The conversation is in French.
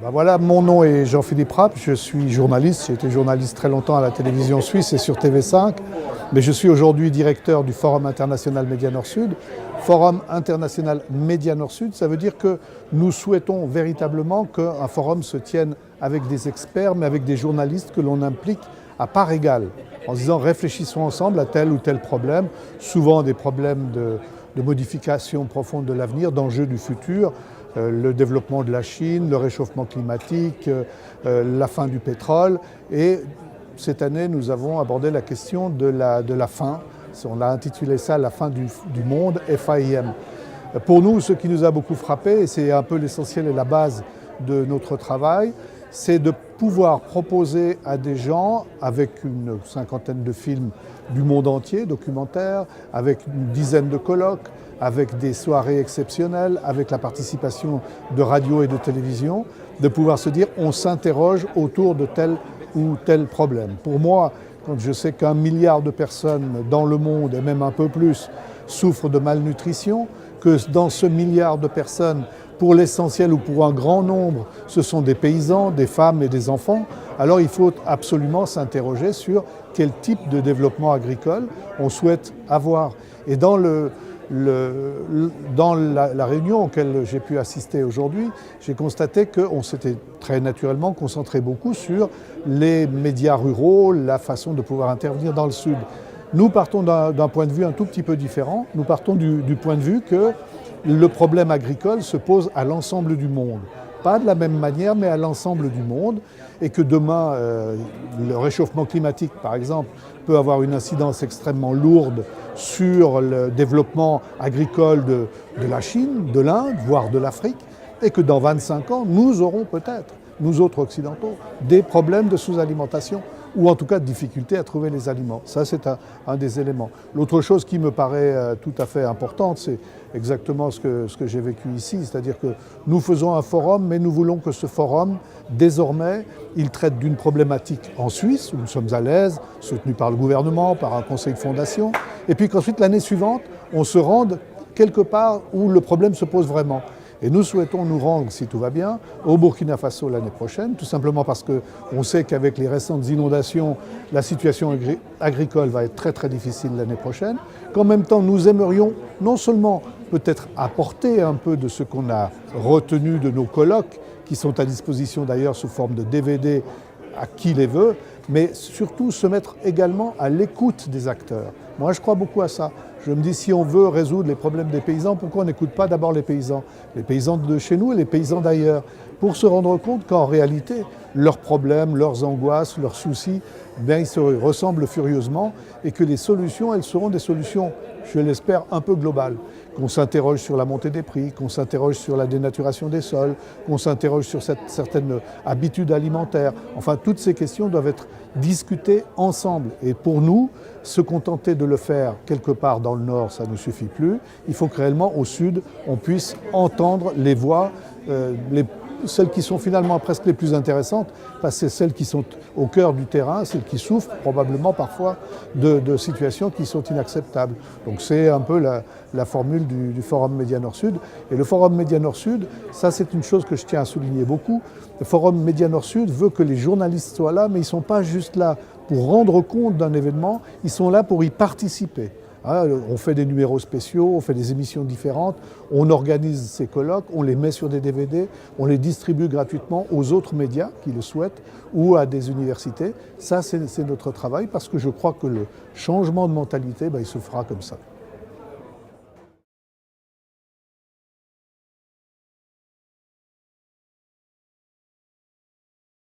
Ben voilà, mon nom est Jean-Philippe Rapp, je suis journaliste, j'ai été journaliste très longtemps à la télévision suisse et sur TV5, mais je suis aujourd'hui directeur du Forum international Média Nord-Sud. Forum international Média Nord-Sud, ça veut dire que nous souhaitons véritablement qu'un forum se tienne avec des experts, mais avec des journalistes que l'on implique à part égale, en se disant réfléchissons ensemble à tel ou tel problème, souvent des problèmes de modification profonde de l'avenir, d'enjeux du futur, le développement de la Chine, le réchauffement climatique, la fin du pétrole. Et cette année, nous avons abordé la question de la faim. On a intitulé ça « La fin du monde », FAIM. Pour nous, ce qui nous a beaucoup frappé, et c'est un peu l'essentiel et la base de notre travail, c'est de pouvoir proposer à des gens, avec une cinquantaine de films du monde entier, documentaires, avec une dizaine de colloques, avec des soirées exceptionnelles, avec la participation de radio et de télévision, de pouvoir se dire on s'interroge autour de tel ou tel problème. Pour moi, quand je sais qu'1 milliard de personnes dans le monde, et même un peu plus, souffrent de malnutrition, que dans ce milliard de personnes, pour l'essentiel ou pour un grand nombre, ce sont des paysans, des femmes et des enfants, alors il faut absolument s'interroger sur quel type de développement agricole on souhaite avoir. Et dans la réunion auquel j'ai pu assister aujourd'hui, j'ai constaté qu'on s'était très naturellement concentré beaucoup sur les médias ruraux, la façon de pouvoir intervenir dans le Sud. Nous partons d'un point de vue un tout petit peu différent. Nous partons du point de vue que le problème agricole se pose à l'ensemble du monde. Pas de la même manière, mais à l'ensemble du monde. Et que demain, le réchauffement climatique, par exemple, peut avoir une incidence extrêmement lourde sur le développement agricole de la Chine, de l'Inde, voire de l'Afrique. Et que dans 25 ans, nous aurons peut-être, nous autres occidentaux, des problèmes de sous-alimentation ou en tout cas de difficultés à trouver les aliments. Ça, c'est un des éléments. L'autre chose qui me paraît tout à fait importante, c'est exactement ce que j'ai vécu ici, c'est-à-dire que nous faisons un forum, mais nous voulons que ce forum, désormais, il traite d'une problématique en Suisse, où nous sommes à l'aise, soutenu par le gouvernement, par un conseil de fondation, et puis qu'ensuite, l'année suivante, on se rende quelque part où le problème se pose vraiment. Et nous souhaitons nous rendre, si tout va bien, au Burkina Faso l'année prochaine, tout simplement parce qu'on sait qu'avec les récentes inondations, la situation agricole va être très très difficile l'année prochaine, qu'en même temps nous aimerions non seulement peut-être apporter un peu de ce qu'on a retenu de nos colloques, qui sont à disposition d'ailleurs sous forme de DVD à qui les veut, mais surtout se mettre également à l'écoute des acteurs. Moi, je crois beaucoup à ça. Je me dis, si on veut résoudre les problèmes des paysans, pourquoi on n'écoute pas d'abord les paysans de chez nous et les paysans d'ailleurs, pour se rendre compte qu'en réalité, leurs problèmes, leurs angoisses, leurs soucis, bien, ils se ressemblent furieusement et que les solutions, elles seront des solutions, je l'espère, un peu globales. Qu'on s'interroge sur la montée des prix, qu'on s'interroge sur la dénaturation des sols, qu'on s'interroge sur certaines habitudes alimentaires. Enfin, toutes ces questions doivent être discutées ensemble. Et pour nous, se contenter de le faire quelque part dans le Nord, ça ne suffit plus. Il faut que réellement, au Sud, on puisse entendre les voix, celles qui sont finalement presque les plus intéressantes, parce que c'est celles qui sont au cœur du terrain, celles qui souffrent probablement parfois de situations qui sont inacceptables. Donc c'est un peu la formule du Forum Média Nord-Sud. Et le Forum Média Nord-Sud, ça c'est une chose que je tiens à souligner beaucoup. Le Forum Média Nord-Sud veut que les journalistes soient là, mais ils ne sont pas juste là pour rendre compte d'un événement, ils sont là pour y participer. On fait des numéros spéciaux, on fait des émissions différentes, on organise ces colloques, on les met sur des DVD, on les distribue gratuitement aux autres médias qui le souhaitent ou à des universités. Ça, c'est notre travail parce que je crois que le changement de mentalité, il se fera comme ça.